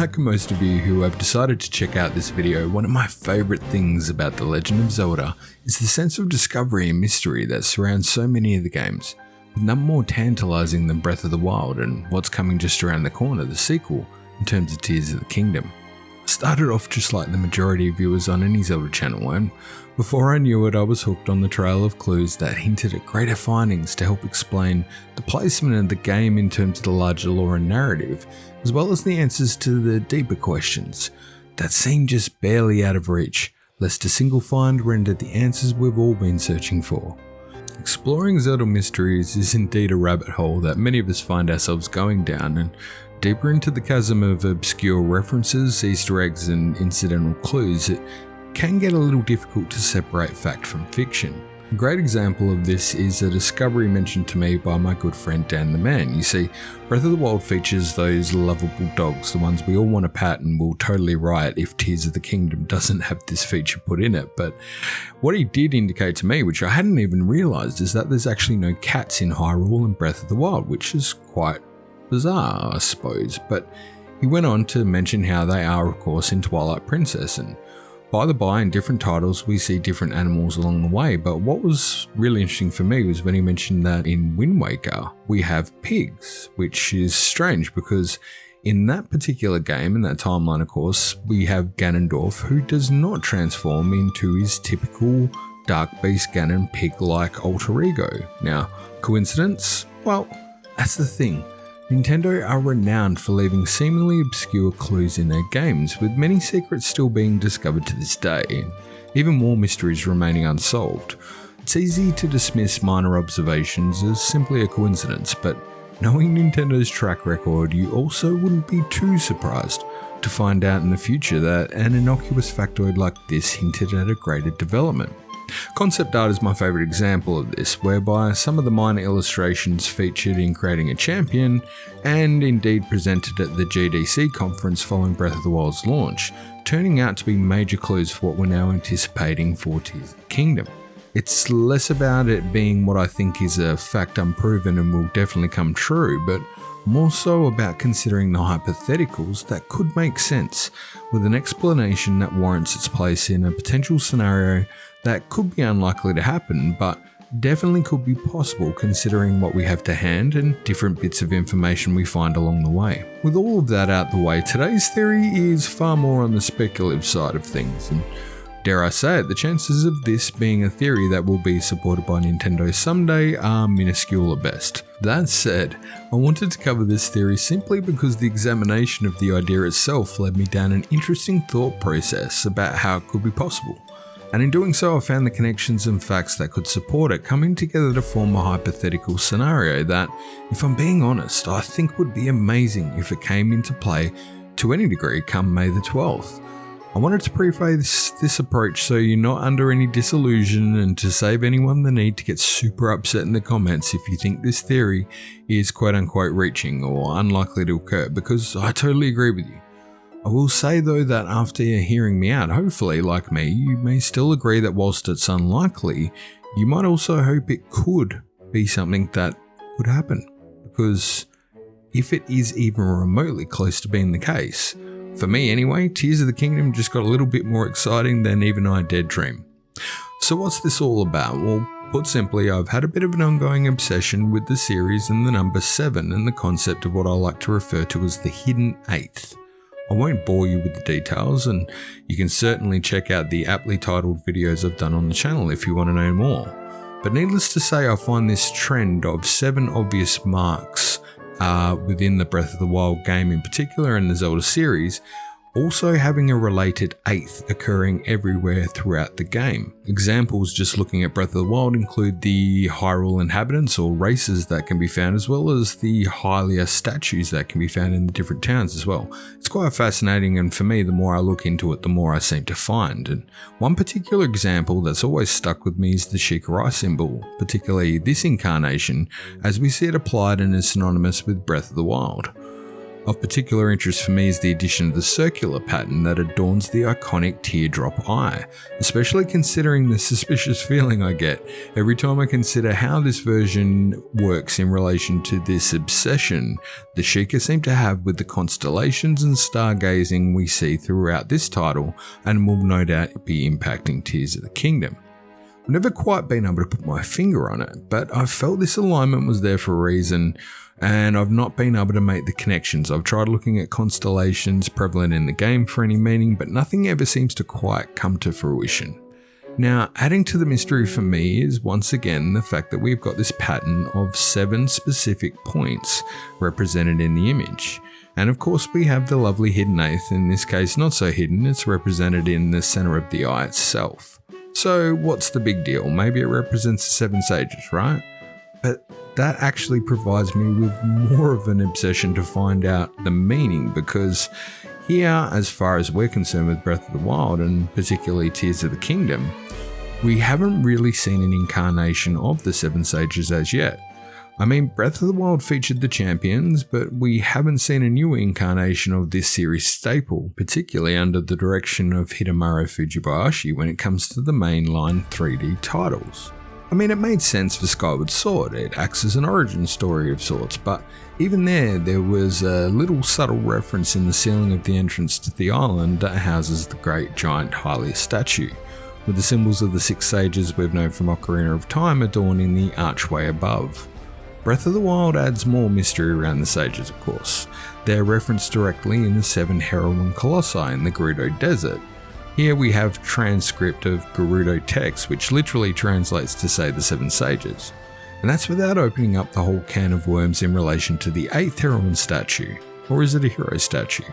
Like most of you who have decided to check out this video, one of my favourite things about The Legend of Zelda is the sense of discovery and mystery that surrounds so many of the games, with none more tantalising than Breath of the Wild and what's coming just around the corner, the sequel, in terms of Tears of the Kingdom. I started off just like the majority of viewers on any Zelda channel, and before I knew it I was hooked on the trail of clues that hinted at greater findings to help explain the placement of the game in terms of the larger lore and narrative, as well as the answers to the deeper questions that seem just barely out of reach, lest a single find rendered the answers we've all been searching for. Exploring Zelda mysteries is indeed a rabbit hole that many of us find ourselves going down, and deeper into the chasm of obscure references, Easter eggs and incidental clues, it can get a little difficult to separate fact from fiction. A great example of this is a discovery mentioned to me by my good friend Dan the Man. You see, Breath of the Wild features those lovable dogs, the ones we all want to pat and will totally riot if Tears of the Kingdom doesn't have this feature put in it. But what he did indicate to me, which I hadn't even realised, is that there's actually no cats in Hyrule and Breath of the Wild, which is quite bizarre, I suppose. But he went on to mention how they are, of course, in Twilight Princess, and by the by, in different titles we see different animals along the way, but what was really interesting for me was when he mentioned that in Wind Waker we have pigs, which is strange because in that particular game, in that timeline of course, we have Ganondorf, who does not transform into his typical Dark Beast Ganon pig-like alter ego. Now, coincidence? Well, that's the thing. Nintendo are renowned for leaving seemingly obscure clues in their games, with many secrets still being discovered to this day, and even more mysteries remaining unsolved. It's easy to dismiss minor observations as simply a coincidence, but knowing Nintendo's track record, you also wouldn't be too surprised to find out in the future that an innocuous factoid like this hinted at a greater development. Concept art is my favourite example of this, whereby some of the minor illustrations featured in creating a champion, and indeed presented at the GDC conference following Breath of the Wild's launch, turning out to be major clues for what we're now anticipating for Tears of the Kingdom. It's less about it being what I think is a fact unproven and will definitely come true, but more so about considering the hypotheticals that could make sense, with an explanation that warrants its place in a potential scenario that could be unlikely to happen, but definitely could be possible considering what we have to hand and different bits of information we find along the way. With all of that out the way, today's theory is far more on the speculative side of things, and dare I say it, the chances of this being a theory that will be supported by Nintendo someday are minuscule at best. That said, I wanted to cover this theory simply because the examination of the idea itself led me down an interesting thought process about how it could be possible. And in doing so, I found the connections and facts that could support it coming together to form a hypothetical scenario that, if I'm being honest, I think would be amazing if it came into play to any degree come May the 12th. I wanted to preface this approach so you're not under any disillusion, and to save anyone the need to get super upset in the comments if you think this theory is quote unquote reaching or unlikely to occur, because I totally agree with you. I will say though that after hearing me out, hopefully like me, you may still agree that whilst it's unlikely, you might also hope it could be something that could happen, because if it is even remotely close to being the case, for me anyway, Tears of the Kingdom just got a little bit more exciting than even I dared dream. So what's this all about? Well, put simply, I've had a bit of an ongoing obsession with the series and the number 7 and the concept of what I like to refer to as the hidden 8th. I won't bore you with the details, and you can certainly check out the aptly titled videos I've done on the channel if you want to know more. But needless to say, I find this trend of 7 obvious marks within the Breath of the Wild game in particular and the Zelda series, also having a related 8th occurring everywhere throughout the game. Examples just looking at Breath of the Wild include the Hyrule inhabitants or races that can be found, as well as the Hylia statues that can be found in the different towns as well. It's quite fascinating, and for me, the more I look into it, the more I seem to find. And one particular example that's always stuck with me is the Sheikah Eye Symbol, particularly this incarnation, as we see it applied and is synonymous with Breath of the Wild. Of particular interest for me is the addition of the circular pattern that adorns the iconic Teardrop eye, especially considering the suspicious feeling I get every time I consider how this version works in relation to this obsession the Sheikah seem to have with the constellations and stargazing we see throughout this title and will no doubt be impacting Tears of the Kingdom. I've never quite been able to put my finger on it, but I felt this alignment was there for a reason, and I've not been able to make the connections. I've tried looking at constellations prevalent in the game for any meaning, but nothing ever seems to quite come to fruition. Now, adding to the mystery for me is once again the fact that we've got this pattern of 7 specific points represented in the image. And of course we have the lovely hidden 8th, in this case not so hidden, it's represented in the center of the eye itself. So what's the big deal? Maybe it represents the 7 sages, right? But that actually provides me with more of an obsession to find out the meaning, because here, as far as we're concerned with Breath of the Wild, and particularly Tears of the Kingdom, we haven't really seen an incarnation of the 7 sages as yet. I mean, Breath of the Wild featured the champions, but we haven't seen a new incarnation of this series staple, particularly under the direction of Hidemaru Fujibayashi when it comes to the mainline 3D titles. I mean, it made sense for Skyward Sword, it acts as an origin story of sorts, but even there was a little subtle reference in the ceiling of the entrance to the island that houses the great giant Hylia statue, with the symbols of the 6 sages we've known from Ocarina of Time adorning the archway above. Breath of the Wild adds more mystery around the sages, of course. They're referenced directly in the 7 heroine colossi in the Gerudo Desert. Here we have transcript of Gerudo text, which literally translates to say the 7 sages. And that's without opening up the whole can of worms in relation to the 8th heroine statue. Or is it a hero statue?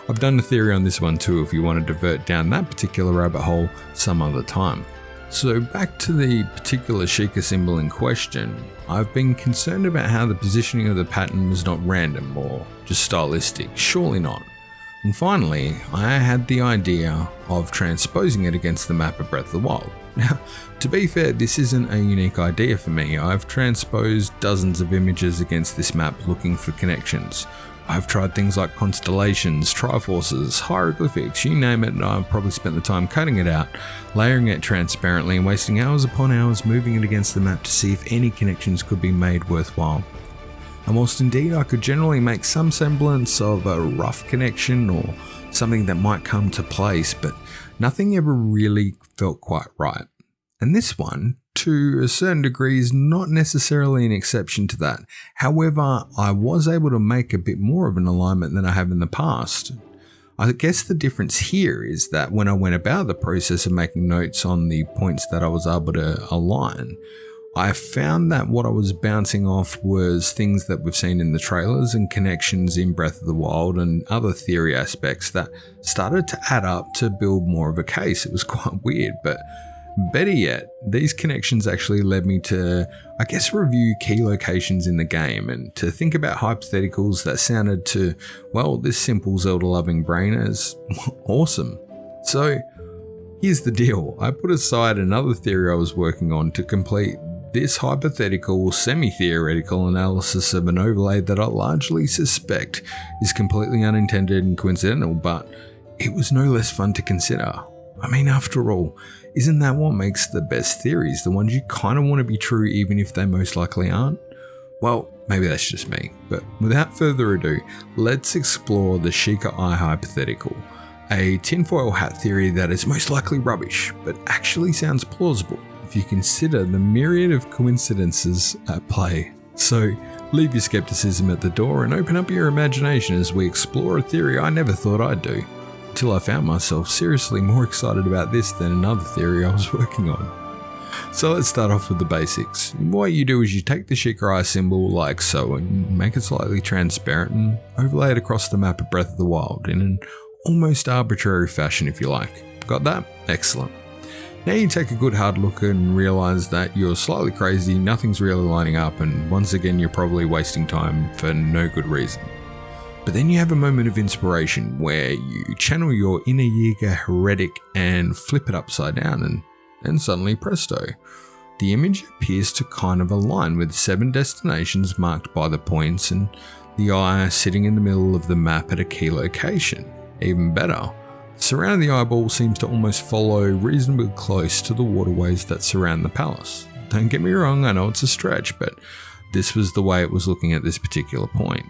I've done a theory on this one too if you want to divert down that particular rabbit hole some other time. So back to the particular Sheikah symbol in question, I've been concerned about how the positioning of the pattern was not random or just stylistic, surely not. And finally, I had the idea of transposing it against the map of Breath of the Wild. Now, to be fair, this isn't a unique idea for me. I've transposed dozens of images against this map looking for connections. I've tried things like constellations, triforces, hieroglyphics, you name it, and I've probably spent the time cutting it out, layering it transparently and wasting hours upon hours moving it against the map to see if any connections could be made worthwhile. And whilst indeed I could generally make some semblance of a rough connection or something that might come to place, but nothing ever really felt quite right. And this one, to a certain degree, is not necessarily an exception to that. However, I was able to make a bit more of an alignment than I have in the past. I guess the difference here is that when I went about the process of making notes on the points that I was able to align, I found that what I was bouncing off was things that we've seen in the trailers and connections in Breath of the Wild and other theory aspects that started to add up to build more of a case. It was quite weird, but better yet, these connections actually led me to, I guess, review key locations in the game and to think about hypotheticals that sounded to, well, this simple Zelda-loving brain as awesome. So here's the deal. I put aside another theory I was working on to complete this hypothetical, semi-theoretical analysis of an overlay that I largely suspect is completely unintended and coincidental, but it was no less fun to consider. I mean, after all, isn't that what makes the best theories, the ones you kind of want to be true even if they most likely aren't? Well, maybe that's just me, but without further ado, let's explore the Sheikah Eye Hypothetical, a tinfoil hat theory that is most likely rubbish, but actually sounds plausible if you consider the myriad of coincidences at play. So leave your skepticism at the door and open up your imagination as we explore a theory I never thought I'd do, till I found myself seriously more excited about this than another theory I was working on. So let's start off with the basics. What you do is you take the Sheikah Eye symbol like so and make it slightly transparent and overlay it across the map of Breath of the Wild in an almost arbitrary fashion if you like. Got that? Excellent. Now you take a good hard look and realise that you're slightly crazy, nothing's really lining up, and once again you're probably wasting time for no good reason. But then you have a moment of inspiration where you channel your inner Yiga heretic and flip it upside down and suddenly presto, the image appears to kind of align with 7 destinations marked by the points, and the eye sitting in the middle of the map at a key location. Even better, the surround of the eyeball seems to almost follow reasonably close to the waterways that surround the palace. Don't get me wrong, I know it's a stretch, but this was the way it was looking at this particular point.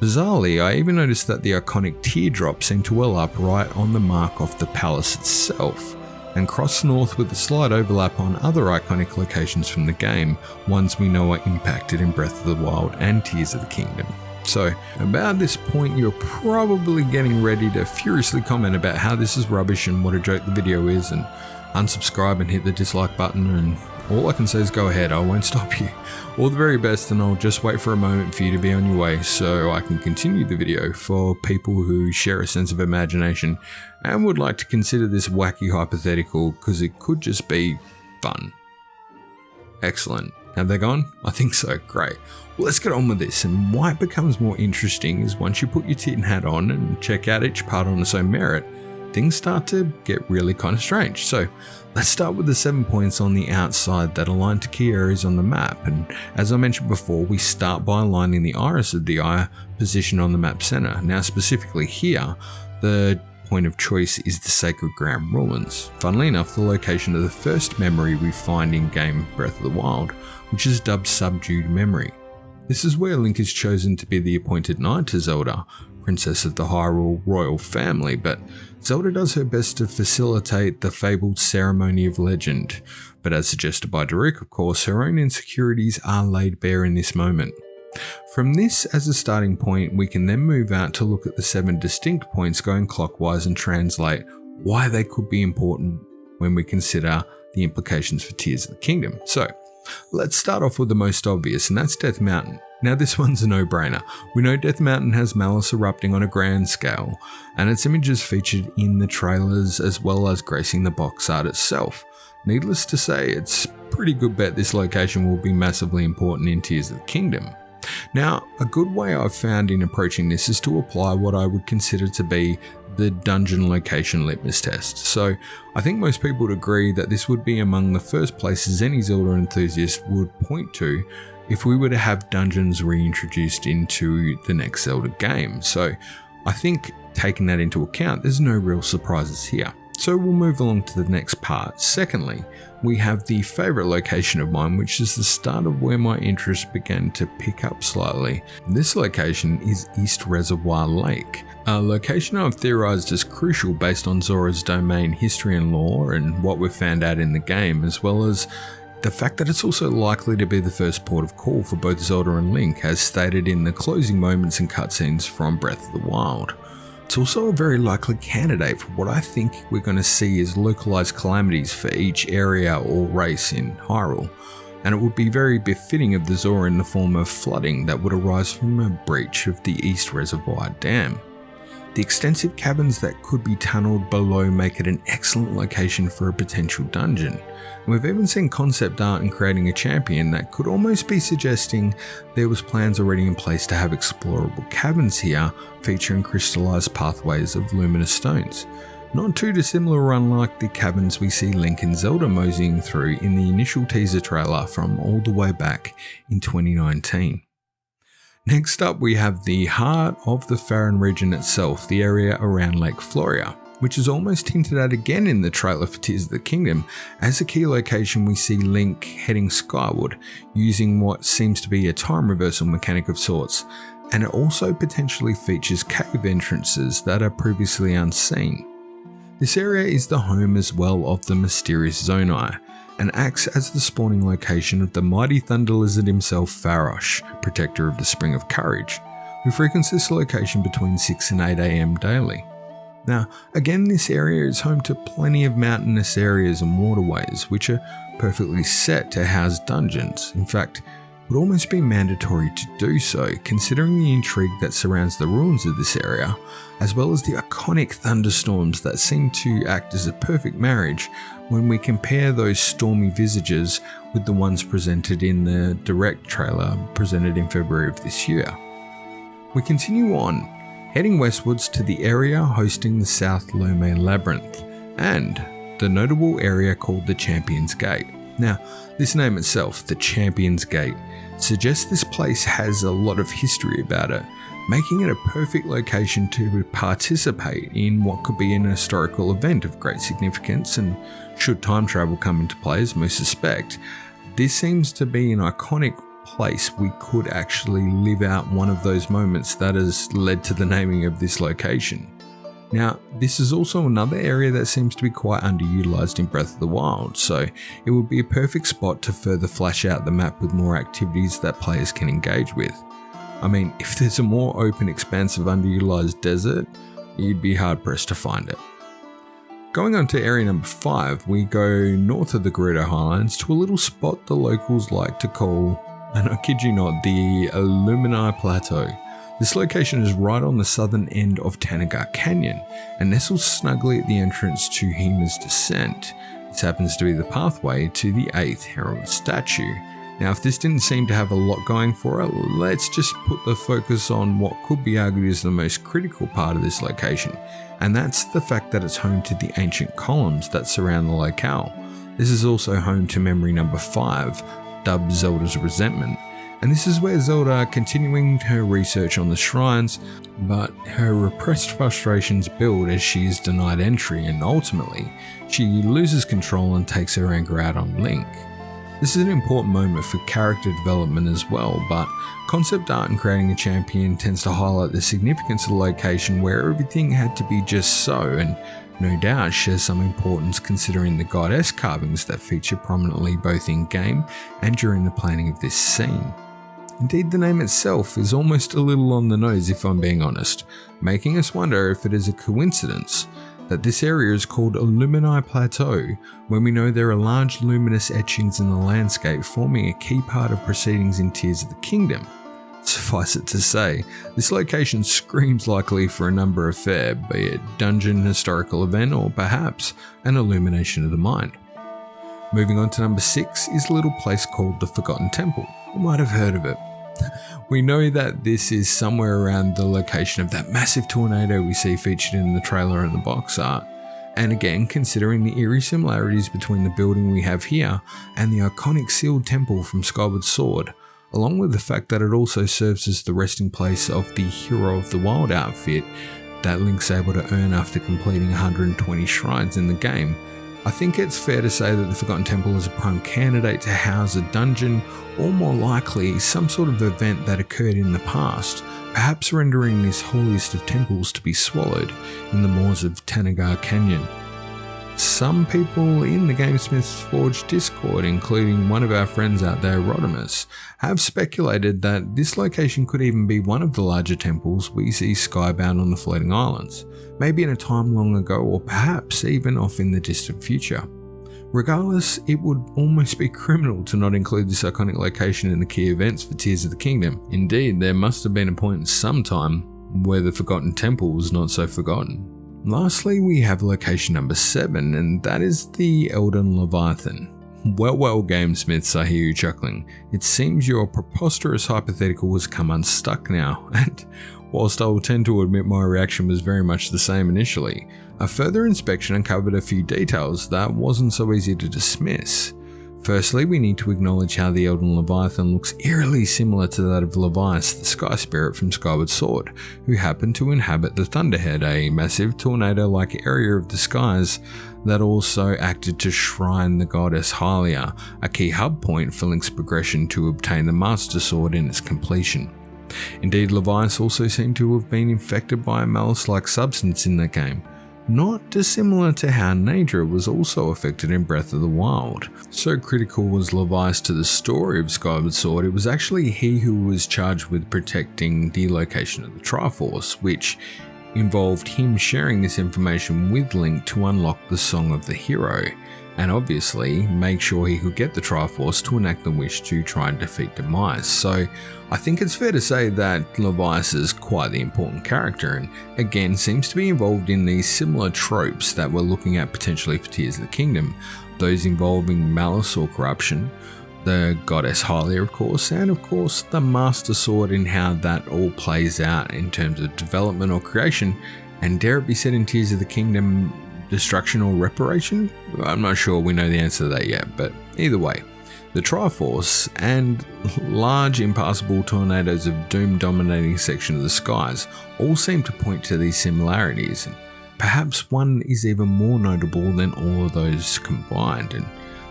Bizarrely, I even noticed that the iconic Teardrop seemed to well up right on the mark of the palace itself, and cross north with a slight overlap on other iconic locations from the game, ones we know are impacted in Breath of the Wild and Tears of the Kingdom. So, about this point you're probably getting ready to furiously comment about how this is rubbish and what a joke the video is, and unsubscribe and hit the dislike button, and all I can say is go ahead, I won't stop you. All the very best, and I'll just wait for a moment for you to be on your way so I can continue the video for people who share a sense of imagination and would like to consider this wacky hypothetical because it could just be fun. Excellent. Have they gone? I think so. Great. Well, let's get on with this, and why it becomes more interesting is once you put your tin hat on and check out each part on its own merit, things start to get really kind of strange. So let's start with the 7 points on the outside that align to key areas on the map, and as I mentioned before, we start by aligning the iris of the eye position on the map center. Now specifically here, the point of choice is the Sacred Ground Ruins. Funnily enough, the location of the first memory we find in game Breath of the Wild, which is dubbed Subdued Memory. This is where Link is chosen to be the appointed knight to Zelda, princess of the Hyrule royal family, but Zelda does her best to facilitate the fabled ceremony of legend, but as suggested by Daruk, of course, her own insecurities are laid bare in this moment. From this as a starting point, we can then move out to look at the 7 distinct points going clockwise and translate why they could be important when we consider the implications for Tears of the Kingdom. So, let's start off with the most obvious, and that's Death Mountain. Now this one's a no-brainer. We know Death Mountain has malice erupting on a grand scale, and its images featured in the trailers as well as gracing the box art itself. Needless to say, it's a pretty good bet this location will be massively important in Tears of the Kingdom. Now, a good way I've found in approaching this is to apply what I would consider to be the dungeon location litmus test. So I think most people would agree that this would be among the first places any Zelda enthusiast would point to if we were to have dungeons reintroduced into the next Zelda game. So I think taking that into account, there's no real surprises here. So we'll move along to the next part. Secondly, we have the favourite location of mine, which is the start of where my interest began to pick up slightly. This location is East Reservoir Lake, a location I've theorised as crucial based on Zoras Domain history and lore and what we've found out in the game, as well as the fact that it's also likely to be the first port of call for both Zelda and Link, as stated in the closing moments and cutscenes from Breath of the Wild. It's also a very likely candidate for what I think we're going to see as localized calamities for each area or race in Hyrule, and it would be very befitting of the Zora in the form of flooding that would arise from a breach of the East Reservoir Dam. The extensive caverns that could be tunneled below make it an excellent location for a potential dungeon. We've even seen concept art in creating a champion that could almost be suggesting there was plans already in place to have explorable caverns here featuring crystallized pathways of luminous stones. Not too dissimilar or unlike the caverns we see Link and Zelda moseying through in the initial teaser trailer from all the way back in 2019. Next up we have the heart of the Faron region itself, the area around Lake Floria, which is almost hinted at again in the trailer for Tears of the Kingdom. As a key location we see Link heading skyward, using what seems to be a time reversal mechanic of sorts, and it also potentially features cave entrances that are previously unseen. This area is the home as well of the mysterious Zonai, and acts as the spawning location of the mighty thunder lizard himself Farosh, protector of the Spring of Courage, who frequents this location between 6 and 8 AM daily. Now, again, this area is home to plenty of mountainous areas and waterways, which are perfectly set to house dungeons. In fact, it would almost be mandatory to do so, considering the intrigue that surrounds the ruins of this area, as well as the iconic thunderstorms that seem to act as a perfect marriage when we compare those stormy visages with the ones presented in the direct trailer presented in February of this year. We continue on, heading westwards to the area hosting the South Lome Labyrinth, and the notable area called the Champion's Gate. Now, this name itself, the Champion's Gate, suggests this place has a lot of history about it, making it a perfect location to participate in what could be an historical event of great significance, and should time travel come into play, as most suspect, this seems to be an iconic place we could actually live out one of those moments that has led to the naming of this location. Now, this is also another area that seems to be quite underutilized in Breath of the Wild, so it would be a perfect spot to further flesh out the map with more activities that players can engage with. I mean, if there's a more open expanse of underutilized desert, you'd be hard pressed to find it. Going on to area number 5, we go north of the Gerudo Highlands to a little spot the locals like to call, and I kid you not, the Illuminae Plateau. This location is right on the southern end of Tanagar Canyon and nestles snugly at the entrance to Hima's Descent. This happens to be the pathway to the 8th Herald statue. Now, if this didn't seem to have a lot going for it, let's just put the focus on what could be argued as the most critical part of this location, and that's the fact that it's home to the ancient columns that surround the locale. This is also home to memory number 5, dubbed Zelda's Resentment, and this is where Zelda, continuing her research on the shrines, but her repressed frustrations build as she is denied entry, and ultimately, she loses control and takes her anger out on Link. This is an important moment for character development as well, but concept art in creating a champion tends to highlight the significance of the location where everything had to be just so, and no doubt shares some importance considering the goddess carvings that feature prominently both in game and during the planning of this scene. Indeed, the name itself is almost a little on the nose if I'm being honest, making us wonder if it is a coincidence that this area is called Illuminae Plateau when we know there are large luminous etchings in the landscape forming a key part of proceedings in Tears of the Kingdom. Suffice it to say, this location screams likely for a number of fare, be it dungeon, historical event, or perhaps an illumination of the mind. Moving on to number 6 is a little place called the Forgotten Temple. You might have heard of it. We know that this is somewhere around the location of that massive tornado we see featured in the trailer and the box art. And again, considering the eerie similarities between the building we have here and the iconic sealed temple from Skyward Sword, along with the fact that it also serves as the resting place of the Hero of the Wild outfit that Link's able to earn after completing 120 shrines in the game, I think it's fair to say that the Forgotten Temple is a prime candidate to house a dungeon, or more likely some sort of event that occurred in the past, perhaps rendering this holiest of temples to be swallowed in the moors of Tanagar Canyon. Some people in the GameSmiths Forge Discord, including one of our friends out there, Rodimus, have speculated that this location could even be one of the larger temples we see skybound on the floating islands, maybe in a time long ago or perhaps even off in the distant future. Regardless, it would almost be criminal to not include this iconic location in the key events for Tears of the Kingdom. Indeed, there must have been a point in some time where the Forgotten Temple was not so forgotten. Lastly, we have location number 7, and that is the Elden Leviathan. Well, GameSmiths, I hear you chuckling. It seems your preposterous hypothetical has come unstuck now, and whilst I will tend to admit my reaction was very much the same initially, a further inspection uncovered a few details that wasn't so easy to dismiss. Firstly, we need to acknowledge how the Elden Leviathan looks eerily similar to that of Levias, the Sky Spirit from Skyward Sword, who happened to inhabit the Thunderhead, a massive tornado-like area of the skies that also acted to shrine the goddess Hylia, a key hub point for Link's progression to obtain the Master Sword in its completion. Indeed, Levias also seemed to have been infected by a malice-like substance in the game, not dissimilar to how Naedra was also affected in Breath of the Wild. So critical was Levias to the story of Skyward Sword, it was actually he who was charged with protecting the location of the Triforce, which involved him sharing this information with Link to unlock the Song of the Hero, and obviously make sure he could get the Triforce to enact the wish to try and defeat Demise. So I think it's fair to say that Levias is quite the important character, and again seems to be involved in these similar tropes that we're looking at potentially for Tears of the Kingdom, those involving malice or corruption, the goddess Hylia of course, and of course the Master Sword and how that all plays out in terms of development or creation, and dare it be said in Tears of the Kingdom, destruction or reparation? I'm not sure we know the answer to that yet, but Either way, the Triforce and large impassable tornadoes of doom dominating section of the skies all seem to point to these similarities, and perhaps one is even more notable than all of those combined, and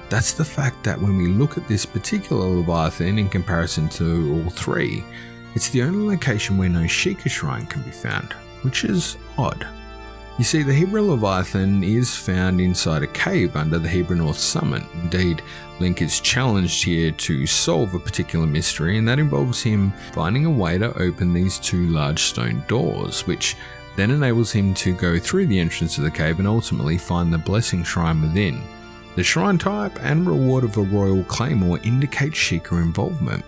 that's the fact that when we look at this particular Leviathan in comparison to all three, it's the only location where no Sheikah Shrine can be found, which is odd. You see, the Hebrew Leviathan is found inside a cave under the Hebrew North Summit. Indeed, Link is challenged here to solve a particular mystery, and that involves him finding a way to open these two large stone doors, which then enables him to go through the entrance of the cave and ultimately find the blessing shrine within. The shrine type and reward of a royal claymore indicate Sheikah involvement.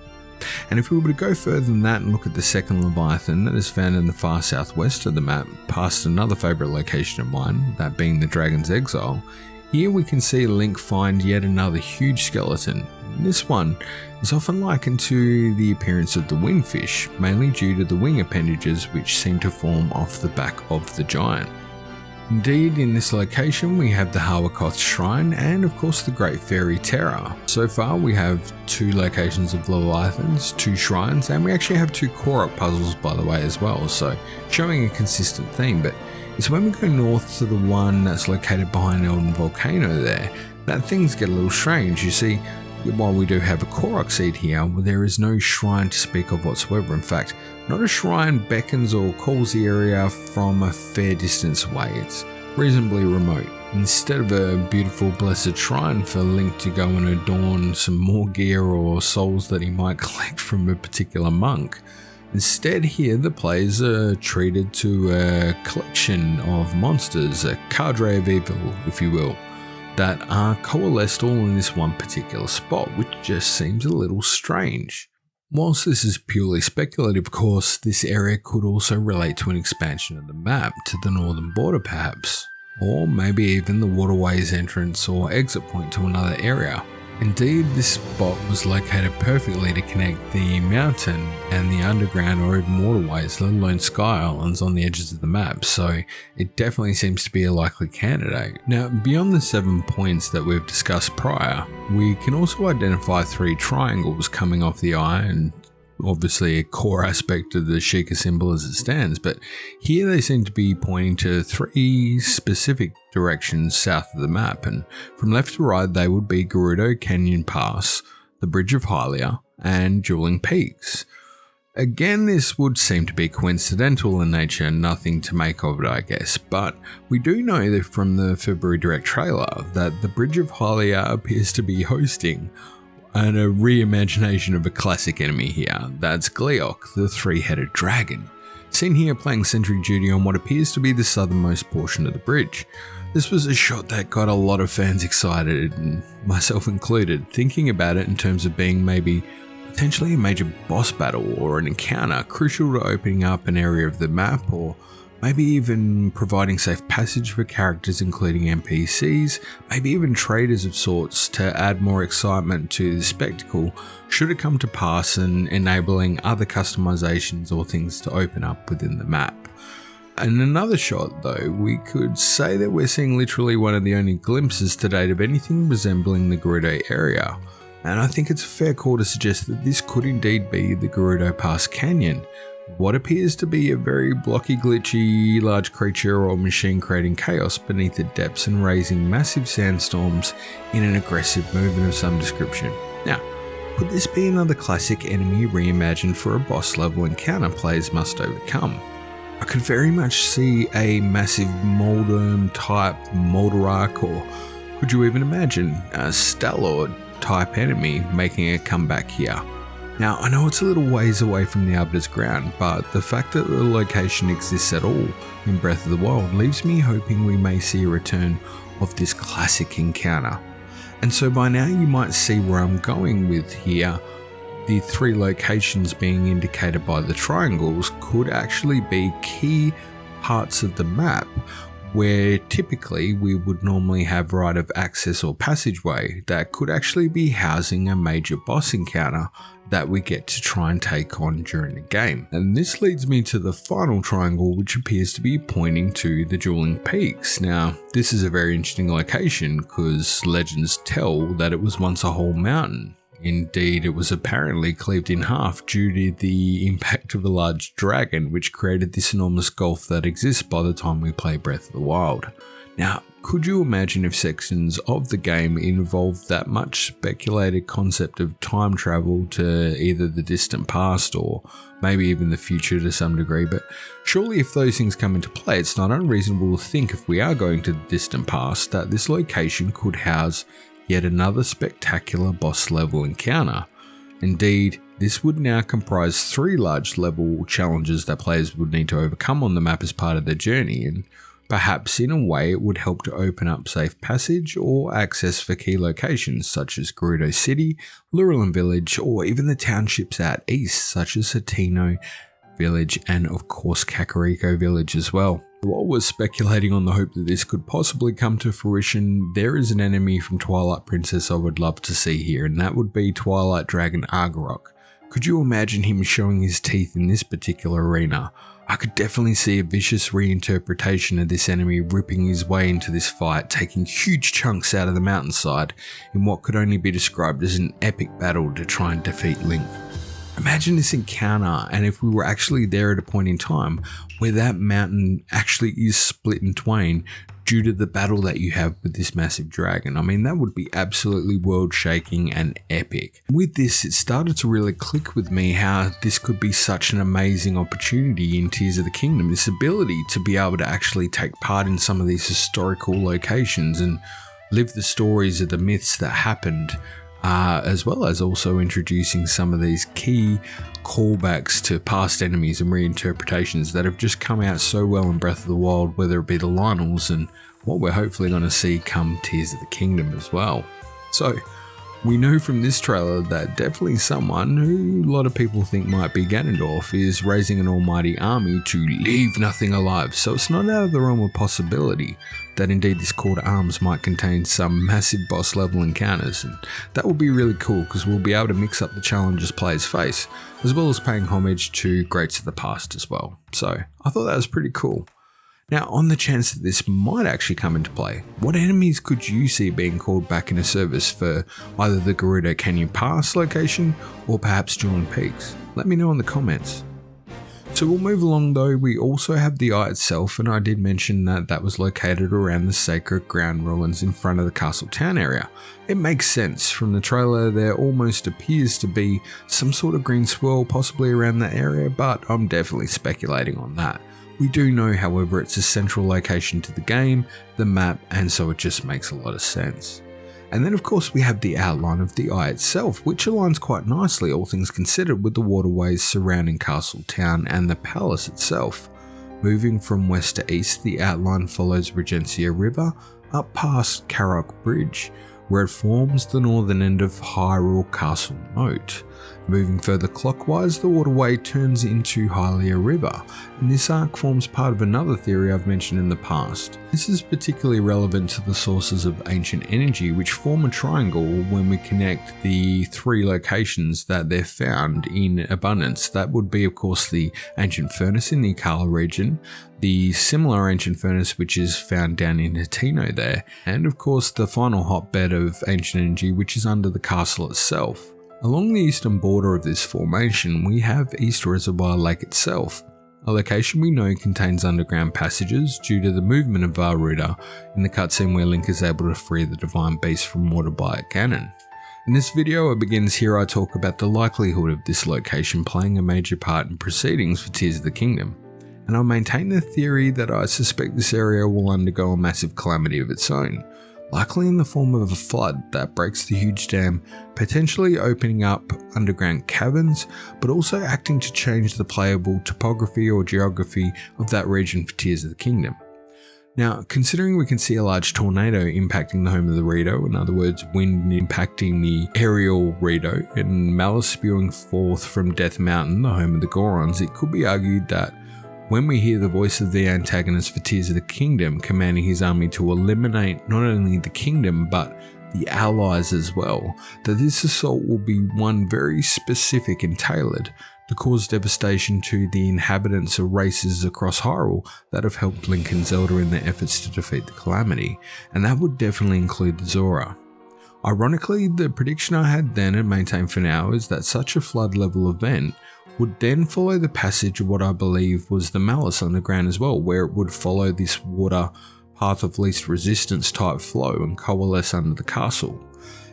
And if we were to go further than that and look at the second Leviathan that is found in the far southwest of the map, past another favourite location of mine, that being the Dragon's Exile, here we can see Link find yet another huge skeleton. This one is often likened to the appearance of the windfish, mainly due to the wing appendages which seem to form off the back of the giant. Indeed, in this location we have the Hawakoth Shrine and of course the Great Fairy Terror. So far we have 2 locations of Leviathans, 2 shrines, and we actually have 2 Korok puzzles by the way as well, so showing a consistent theme. But it's when we go north to the one that's located behind Elden Volcano there that things get a little strange. You see, while we do have a Korok seed here, there is no shrine to speak of whatsoever. In fact, not a shrine beckons or calls the area from a fair distance away. It's reasonably remote. Instead of a beautiful blessed shrine for Link to go and adorn some more gear or souls that he might collect from a particular monk, instead here the players are treated to a collection of monsters, a cadre of evil if you will, that are coalesced all in this one particular spot, which just seems a little strange. Whilst this is purely speculative, of course, this area could also relate to an expansion of the map to the northern border perhaps, or maybe even the waterway's entrance or exit point to another area. Indeed, this spot was located perfectly to connect the mountain and the underground or even waterways, let alone sky islands on the edges of the map, so it definitely seems to be a likely candidate. Now, beyond the 7 points that we've discussed prior, we can also identify 3 triangles coming off the eye, and obviously a core aspect of the Sheikah symbol as it stands, but here they seem to be pointing to 3 specific directions south of the map, and from left to right they would be Gerudo Canyon Pass, the Bridge of Hylia, and Dueling Peaks. Again, this would seem to be coincidental in nature, nothing to make of it I guess, but we do know that from the February Direct trailer that the Bridge of Hylia appears to be hosting and a reimagination of a classic enemy here. That's Gleok, the 3-headed dragon, seen here playing sentry duty on what appears to be the southernmost portion of the bridge. This was a shot that got a lot of fans excited, and myself included, thinking about it in terms of being maybe potentially a major boss battle or an encounter crucial to opening up an area of the map, or maybe even providing safe passage for characters including NPCs, maybe even traders of sorts to add more excitement to the spectacle should it come to pass, and enabling other customizations or things to open up within the map. In another shot though, we could say that we're seeing literally one of the only glimpses to date of anything resembling the Gerudo area, and I think it's a fair call to suggest that this could indeed be the Gerudo Pass Canyon, what appears to be a very blocky, glitchy, large creature or machine creating chaos beneath the depths and raising massive sandstorms in an aggressive movement of some description. Now, could this be another classic enemy reimagined for a boss level encounter players must overcome? I could very much see a massive Moldurm type Moldarak, or could you even imagine a Stalord type enemy making a comeback here? Now, I know it's a little ways away from the Arbiter's ground, but the fact that the location exists at all in Breath of the Wild leaves me hoping we may see a return of this classic encounter. And so by now you might see where I'm going with here. The 3 locations being indicated by the triangles could actually be key parts of the map where typically we would normally have right of access or passageway that could actually be housing a major boss encounter that we get to try and take on during the game. And this leads me to the final triangle, which appears to be pointing to the Dueling Peaks. Now, this is a very interesting location because legends tell that it was once a whole mountain. Indeed, it was apparently cleaved in half due to the impact of a large dragon, which created this enormous gulf that exists by the time we play Breath of the Wild. Now, could you imagine if sections of the game involved that much speculated concept of time travel to either the distant past or maybe even the future to some degree? But surely if those things come into play, it's not unreasonable to think if we are going to the distant past that this location could house yet another spectacular boss level encounter. Indeed, this would now comprise 3 large level challenges that players would need to overcome on the map as part of their journey, and perhaps in a way it would help to open up safe passage or access for key locations such as Gerudo City, Lurelin Village, or even the townships out east such as Hateno Village and of course Kakariko Village as well. While we're speculating on the hope that this could possibly come to fruition, there is an enemy from Twilight Princess I would love to see here, and that would be Twilight Dragon Argarok. Could you imagine him showing his teeth in this particular arena? I could definitely see a vicious reinterpretation of this enemy ripping his way into this fight, taking huge chunks out of the mountainside in what could only be described as an epic battle to try and defeat Link. Imagine this encounter, and if we were actually there at a point in time where that mountain actually is split in twain due to the battle that you have with this massive dragon. I mean, that would be absolutely world shaking and epic. With this, it started to really click with me how this could be such an amazing opportunity in Tears of the Kingdom. This ability to be able to actually take part in some of these historical locations and live the stories of the myths that happened. As well as also introducing some of these key callbacks to past enemies and reinterpretations that have just come out so well in Breath of the Wild, whether it be the Lynels and what we're hopefully going to see come Tears of the Kingdom as well. So, we know from this trailer that definitely someone who a lot of people think might be Ganondorf is raising an almighty army to leave nothing alive, so it's not out of the realm of possibility that indeed this call to arms might contain some massive boss level encounters, and that will be really cool because we'll be able to mix up the challenges players face, as well as paying homage to greats of the past as well. So I thought that was pretty cool. Now, on the chance that this might actually come into play, what enemies could you see being called back into service for either the Gerudo Canyon Pass location or perhaps Dueling Peaks? Let me know in the comments. So we'll move along though. We also have the Eye itself, and I did mention that that was located around the sacred ground ruins in front of the castle town area. It makes sense. From the trailer there almost appears to be some sort of green swirl possibly around that area, but I'm definitely speculating on that. We do know, however, it's a central location to the game, the map, and so it just makes a lot of sense. And then of course we have the outline of the Eye itself, which aligns quite nicely, all things considered, with the waterways surrounding Castle Town and the palace itself. Moving from west to east, the outline follows Regencia River up past Karok Bridge, where it forms the northern end of Hyrule Castle Moat. Moving further clockwise, the waterway turns into Hylia River, and this arc forms part of another theory I've mentioned in the past. This is particularly relevant to the sources of ancient energy, which form a triangle when we connect the 3 locations that they're found in abundance. That would be, of course, the ancient furnace in the Akala region, the similar ancient furnace which is found down in Hateno there, and of course the final hotbed of ancient energy which is under the castle itself. Along the eastern border of this formation, we have East Reservoir Lake itself, a location we know contains underground passages due to the movement of Varuda in the cutscene where Link is able to free the Divine Beast from water by Ganon. In this video it begins here I talk about the likelihood of this location playing a major part in proceedings for Tears of the Kingdom, and I'll maintain the theory that I suspect this area will undergo a massive calamity of its own, likely in the form of a flood that breaks the huge dam, potentially opening up underground caverns, but also acting to change the playable topography or geography of that region for Tears of the Kingdom. Now, considering we can see a large tornado impacting the home of the Rito, in other words, wind impacting the aerial Rito, and malice spewing forth from Death Mountain, the home of the Gorons, it could be argued that when we hear the voice of the antagonist for Tears of the Kingdom commanding his army to eliminate not only the kingdom but the allies as well, that this assault will be one very specific and tailored to cause devastation to the inhabitants of races across Hyrule that have helped Link and Zelda in their efforts to defeat the Calamity, and that would definitely include the Zora. Ironically, the prediction I had then and maintain for now is that such a flood level event would then follow the passage of what I believe was the Malice Underground as well, where it would follow this water path of least resistance type flow and coalesce under the castle.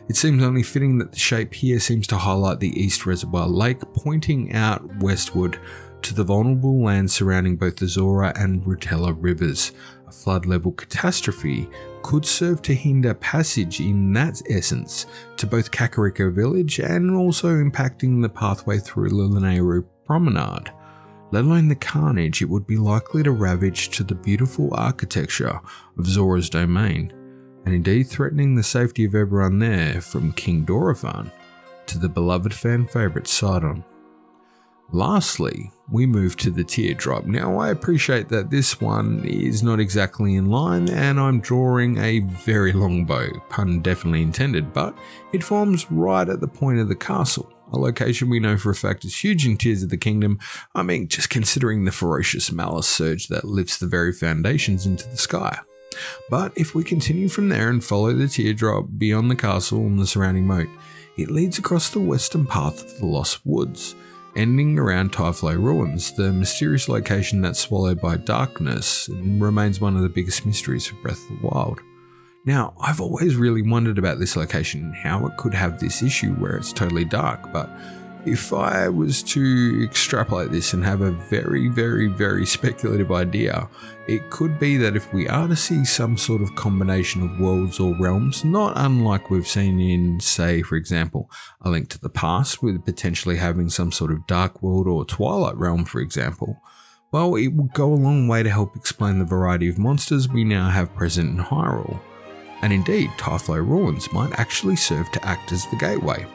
It seems only fitting that the shape here seems to highlight the East Reservoir Lake, pointing out westward to the vulnerable land surrounding both the Zora and Rutella rivers. A flood level catastrophe could serve to hinder passage in that essence to both Kakariko Village and also impacting the pathway through Illuminae Promenade. Let alone the carnage it would be likely to ravage to the beautiful architecture of Zoras Domain, and indeed threatening the safety of everyone there, from King Dorephan to the beloved fan favourite Sidon. Lastly, we move to the Teardrop. Now, I appreciate that this one is not exactly in line and I'm drawing a very long bow, pun definitely intended, but it forms right at the point of the castle, a location we know for a fact is huge in Tears of the Kingdom. I mean, just considering the ferocious malice surge that lifts the very foundations into the sky. But if we continue from there and follow the Teardrop beyond the castle and the surrounding moat, it leads across the western path of the Lost Woods, ending around Typhlo Ruins, the mysterious location that's swallowed by darkness and remains one of the biggest mysteries for Breath of the Wild. Now, I've always really wondered about this location and how it could have this issue where it's totally dark, but if I was to extrapolate this and have a very, very, very speculative idea, it could be that if we are to see some sort of combination of worlds or realms, not unlike we've seen in, say, for example, A Link to the Past, with potentially having some sort of Dark World or Twilight Realm, for example, well, it would go a long way to help explain the variety of monsters we now have present in Hyrule. And indeed, Typhlo Ruins might actually serve to act as the gateway.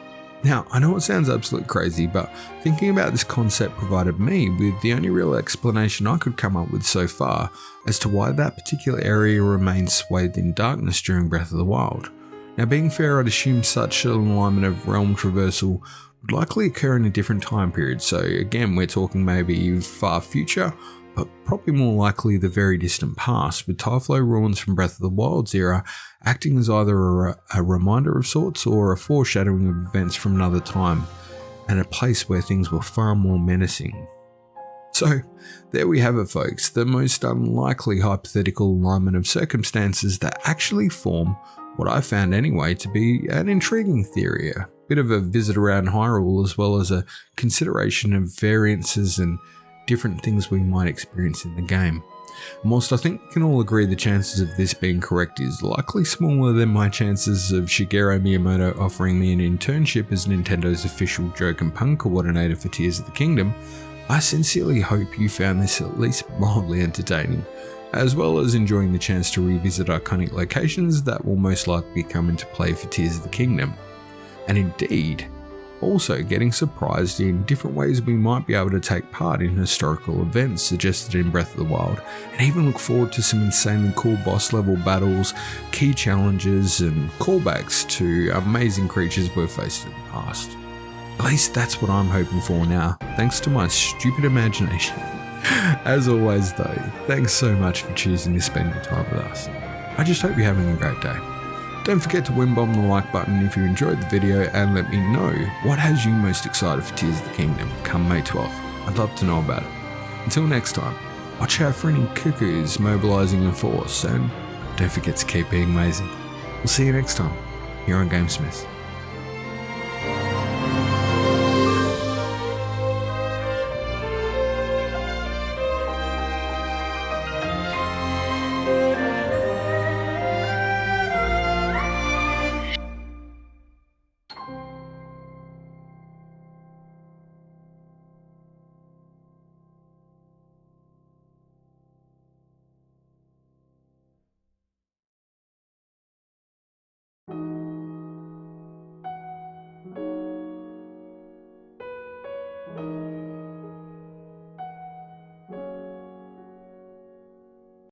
Now, I know it sounds absolutely crazy, but thinking about this concept provided me with the only real explanation I could come up with so far as to why that particular area remains swathed in darkness during Breath of the Wild. Now, being fair, I'd assume such an alignment of realm traversal would likely occur in a different time period, so again, we're talking maybe far future, but probably more likely the very distant past, with Typhlo Ruins from Breath of the Wild's era acting as either a reminder of sorts or a foreshadowing of events from another time, and a place where things were far more menacing. So, there we have it folks, the most unlikely hypothetical alignment of circumstances that actually form what I found anyway to be an intriguing theory, a bit of a visit around Hyrule as well as a consideration of variances and different things we might experience in the game. And whilst I think we can all agree the chances of this being correct is likely smaller than my chances of Shigeru Miyamoto offering me an internship as Nintendo's official joke and pun coordinator for Tears of the Kingdom, I sincerely hope you found this at least mildly entertaining, as well as enjoying the chance to revisit iconic locations that will most likely come into play for Tears of the Kingdom. And indeed, also getting surprised in different ways we might be able to take part in historical events suggested in Breath of the Wild, and even look forward to some insanely cool boss level battles, key challenges and callbacks to amazing creatures we've faced in the past. At least that's what I'm hoping for now, thanks to my stupid imagination. As always though, thanks so much for choosing to spend your time with us. I just hope you're having a great day. Don't forget to bomb the like button if you enjoyed the video and let me know what has you most excited for Tears of the Kingdom come May 12th. I'd love to know about it. Until next time, watch out for any cuckoos mobilising in force and don't forget to keep being amazing. We'll see you next time here on GameSmiths.